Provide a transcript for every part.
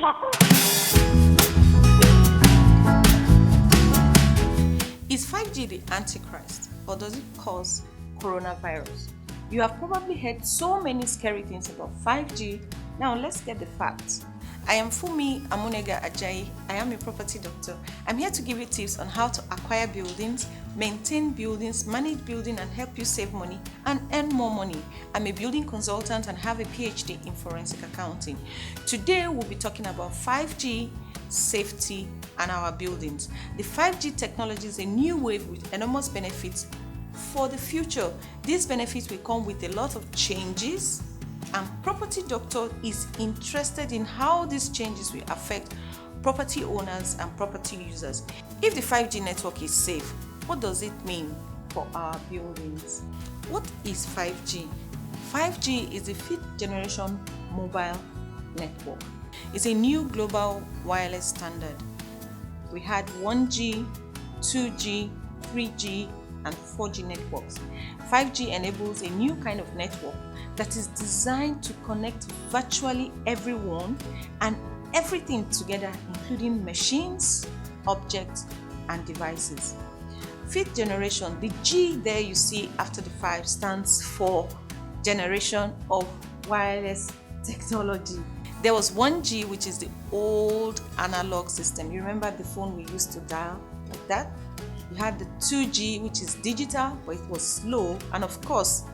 Is 5G the Antichrist, or does it cause coronavirus? You have probably heard so many scary things about 5G. Now let's get the facts. I am Fumi Amunega Ajayi. I am a property doctor. I'm here to give you tips on how to acquire buildings, maintain buildings, manage building, and help you save money and earn more money. I'm a building consultant and have a PhD in forensic accounting. Today we'll be talking about 5G, safety, and our buildings. The 5G technology is a new wave with enormous benefits for the future. These benefits will come with a lot of changes, and Property Doctor is interested in how these changes will affect property owners and property users. If the 5G network is safe, what does it mean for our buildings? What is 5G? 5G is the 5th generation mobile network. It's a new global wireless standard. We had 1G, 2G, 3G, and 4G networks. 5G enables a new kind of network that is designed to connect virtually everyone and everything together, including machines, objects, and devices. 5th generation, the G there you see after the 5 stands for generation of wireless technology. There was 1G, which is the old analog system. You remember the phone we used to dial like that? You had the 2G, which is digital, but it was slow and of course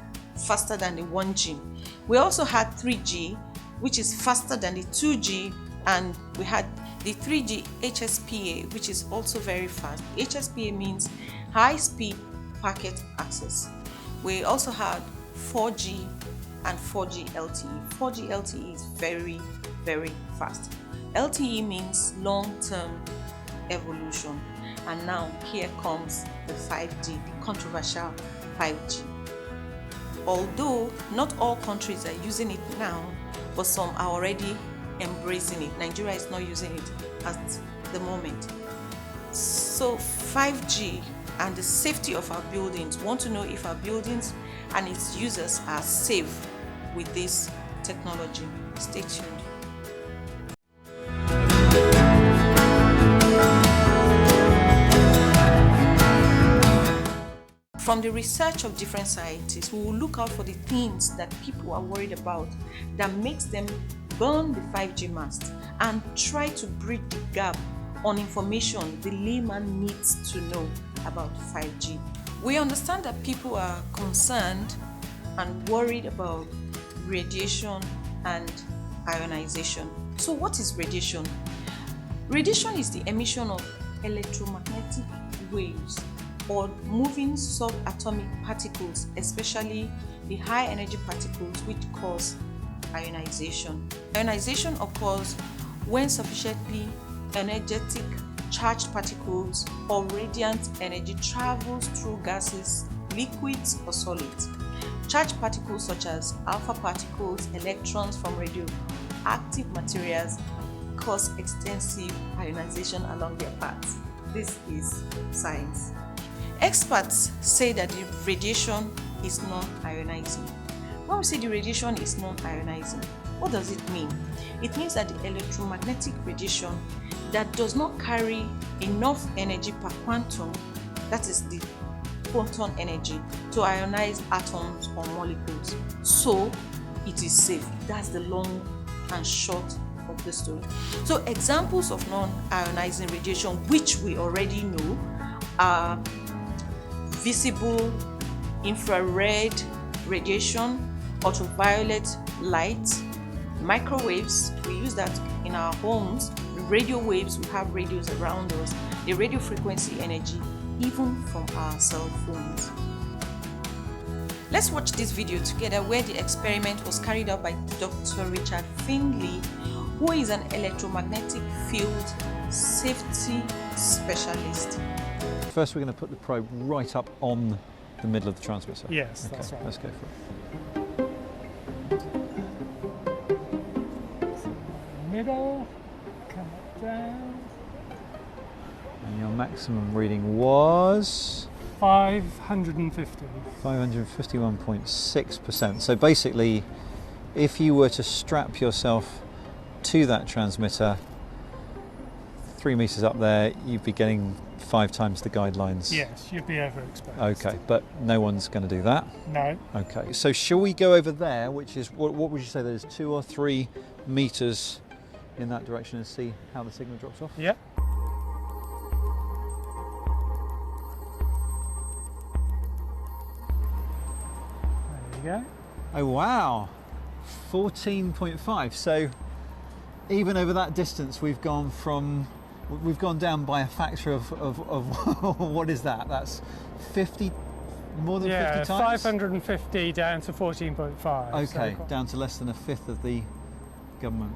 faster than the 1G. We also had 3G, which is faster than the 2G, and we had the 3G HSPA, which is also very fast. HSPA means high speed packet access. We also had 4G and 4G LTE. 4G LTE is very, very fast. LTE means long-term evolution. And now here comes the 5G, the controversial 5G. Although not all countries are using it now, but some are already embracing it. Nigeria is not using it at the moment. So 5G and the safety of our buildings. Want to know if our buildings and its users are safe with this technology? Stay tuned. From the research of different scientists, we will look out for the things that people are worried about that makes them burn the 5G mast and try to bridge the gap on information the layman needs to know about 5G. We understand that people are concerned and worried about radiation and ionization. So what is radiation? Radiation is the emission of electromagnetic waves or moving subatomic particles, especially the high energy particles which cause ionization. Ionization occurs when sufficiently energetic charged particles or radiant energy travels through gases, liquids, or solids. Charged particles such as alpha particles, electrons from radioactive materials cause extensive ionization along their paths. This is science. Experts say that the radiation is non-ionizing. When we say the radiation is non-ionizing, what does it mean? It means that the electromagnetic radiation that does not carry enough energy per quantum, that is the photon energy, to ionize atoms or molecules. So it is safe. That's the long and short of the story. So examples of non-ionizing radiation, which we already know, are visible infrared radiation, ultraviolet light, microwaves. We use that in our homes. Radio waves, we have radios around us, the radio frequency energy, even from our cell phones. Let's watch this video together where the experiment was carried out by Dr. Richard Findlay, who is an electromagnetic field safety specialist. First, we're going to put the probe right up on the middle of the transmitter. Yes, okay, that's right. Let's go for it. Middle, come up down. And your maximum reading was? 550. 551.6%. So basically, if you were to strap yourself to that transmitter, 3 meters up there, you'd be getting 5 times the guidelines. Yes, you'd be overexposed. Okay, but no one's going to do that. No. Okay, so shall we go over there, which is, what would you say, there's 2 or 3 meters in that direction, and see how the signal drops off? Yeah. There you go. Oh wow, 14.5. So even over that distance, we've gone down by a factor of what is that? That's 50, more than 50 times? 550 down to 14.5. Okay, so down to less than a fifth of the government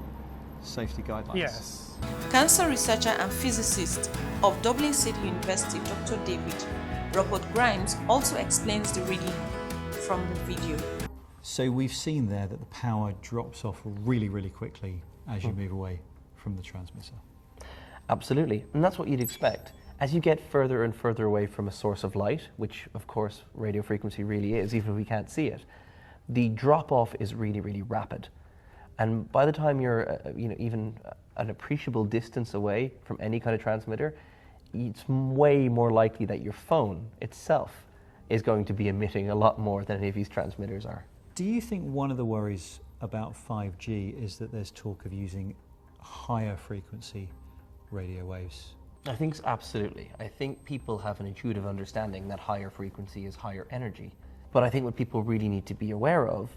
safety guidelines. yes. Cancer researcher and physicist of Dublin City University, Dr. David Robert Grimes, also explains the reading from the video. So we've seen there that the power drops off really, really quickly as you move away from the transmitter. Absolutely, and that's what you'd expect. As you get further and further away from a source of light, which of course radio frequency really is, even if we can't see it, the drop-off is really, really rapid. And by the time you're even an appreciable distance away from any kind of transmitter, it's way more likely that your phone itself is going to be emitting a lot more than any of these transmitters are. Do you think one of the worries about 5G is that there's talk of using higher frequency radio waves? I think absolutely. I think people have an intuitive understanding that higher frequency is higher energy. But I think what people really need to be aware of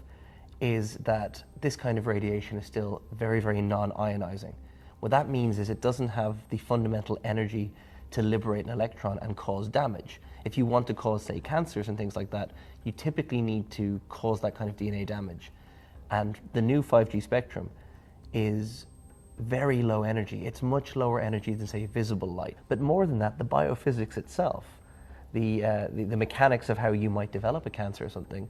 is that this kind of radiation is still very, very non-ionizing. What that means is it doesn't have the fundamental energy to liberate an electron and cause damage. If you want to cause, say, cancers and things like that, you typically need to cause that kind of DNA damage. And the new 5G spectrum is very low energy. It's much lower energy than, say, visible light. But more than that, the biophysics itself, the mechanics of how you might develop a cancer or something,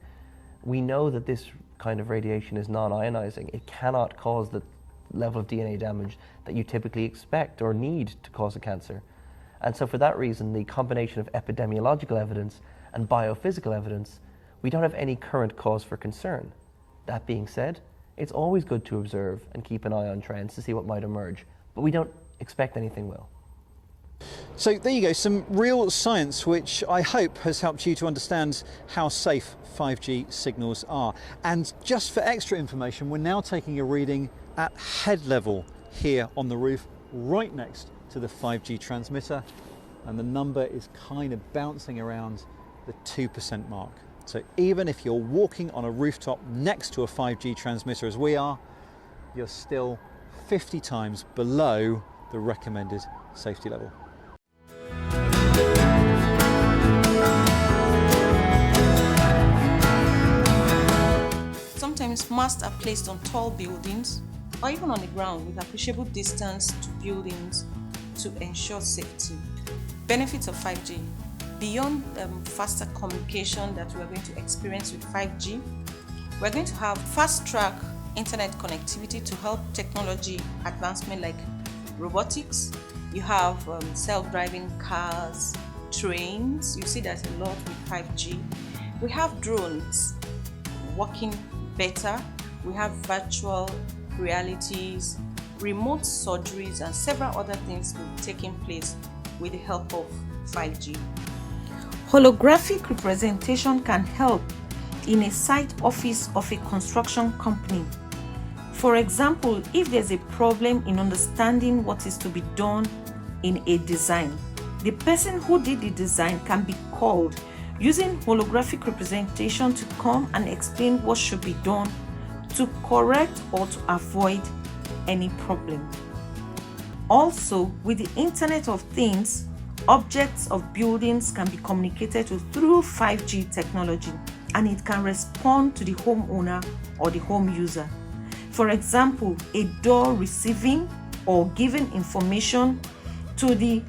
we know that this kind of radiation is non-ionizing. It cannot cause the level of DNA damage that you typically expect or need to cause a cancer. And so for that reason, the combination of epidemiological evidence and biophysical evidence, we don't have any current cause for concern. That being said, it's always good to observe and keep an eye on trends to see what might emerge, but we don't expect anything will. So there you go, some real science which I hope has helped you to understand how safe 5G signals are. And just for extra information, we're now taking a reading at head level here on the roof, right next to the 5G transmitter, and the number is kind of bouncing around the 2% mark. So even if you're walking on a rooftop next to a 5G transmitter as we are, you're still 50 times below the recommended safety level. Sometimes masts are placed on tall buildings or even on the ground with appreciable distance to buildings to ensure safety. Benefits of 5G. Beyond faster communication that we are going to experience with 5G, we're going to have fast-track internet connectivity to help technology advancement like robotics. You have self-driving cars, trains. You see there's a lot with 5G. We have drones working better. We have virtual realities, remote surgeries, and several other things will be taking place with the help of 5G. Holographic representation can help in a site office of a construction company. For example, if there's a problem in understanding what is to be done in a design, the person who did the design can be called using holographic representation to come and explain what should be done to correct or to avoid any problem. Also, with the Internet of Things, objects of buildings can be communicated to through 5G technology, and it can respond to the homeowner or the home user. For example, a door receiving or giving information to the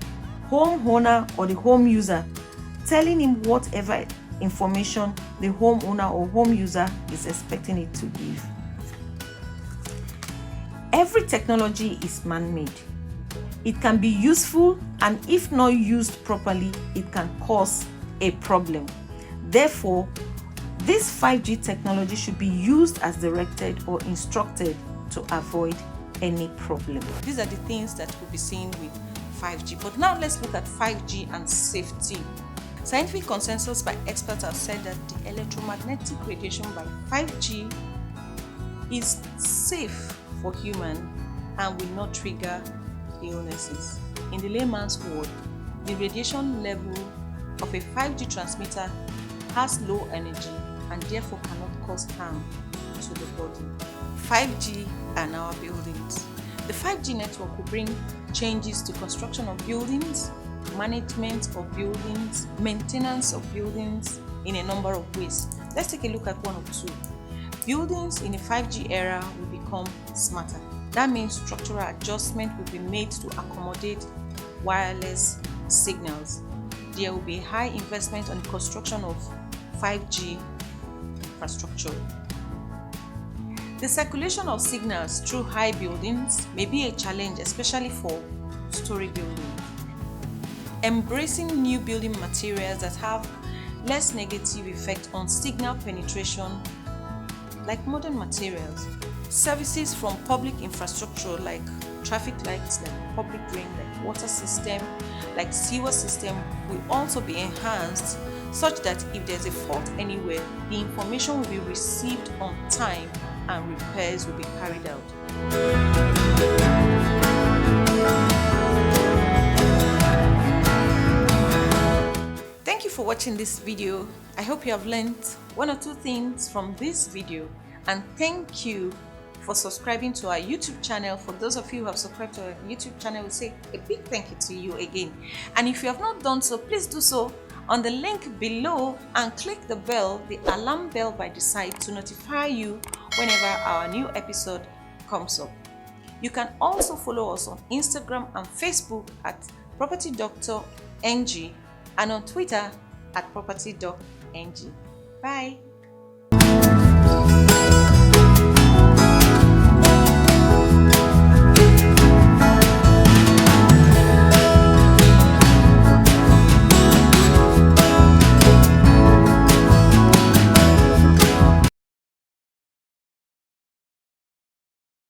homeowner or the home user, telling him whatever information the homeowner or home user is expecting it to give. Every technology is man-made. It can be useful, and if not used properly, it can cause a problem. Therefore, this 5G technology should be used as directed or instructed to avoid any problem. These are the things that we'll be seeing with 5G. But now let's look at 5G and safety. Scientific consensus by experts have said that the electromagnetic radiation by 5G is safe for humans and will not trigger illnesses. In the layman's word, the radiation level of a 5G transmitter has low energy and therefore cannot cause harm to the body. 5G and our buildings. The 5G network will bring changes to construction of buildings, management of buildings, maintenance of buildings in a number of ways. Let's take a look at one or two. Buildings in the 5G era will become smarter. That means structural adjustment will be made to accommodate wireless signals. There will be high investment on the construction of 5G infrastructure. The circulation of signals through high buildings may be a challenge, especially for story buildings. Embracing new building materials that have less negative effect on signal penetration, like modern materials. Services from public infrastructure like traffic lights, like public drain, like water system, like sewer system will also be enhanced such that if there's a fault anywhere, the information will be received on time and repairs will be carried out. Thank you for watching this video. I hope you have learned one or two things from this video, and thank you for subscribing to our YouTube channel. For those of you who have subscribed to our YouTube channel, we say a big thank you to you again. And if you have not done so, please do so on the link below and click the bell, the alarm bell by the side, to notify you whenever our new episode comes up. You can also follow us on Instagram and Facebook at Property Doctor NG and on Twitter at Property Doc NG. Bye.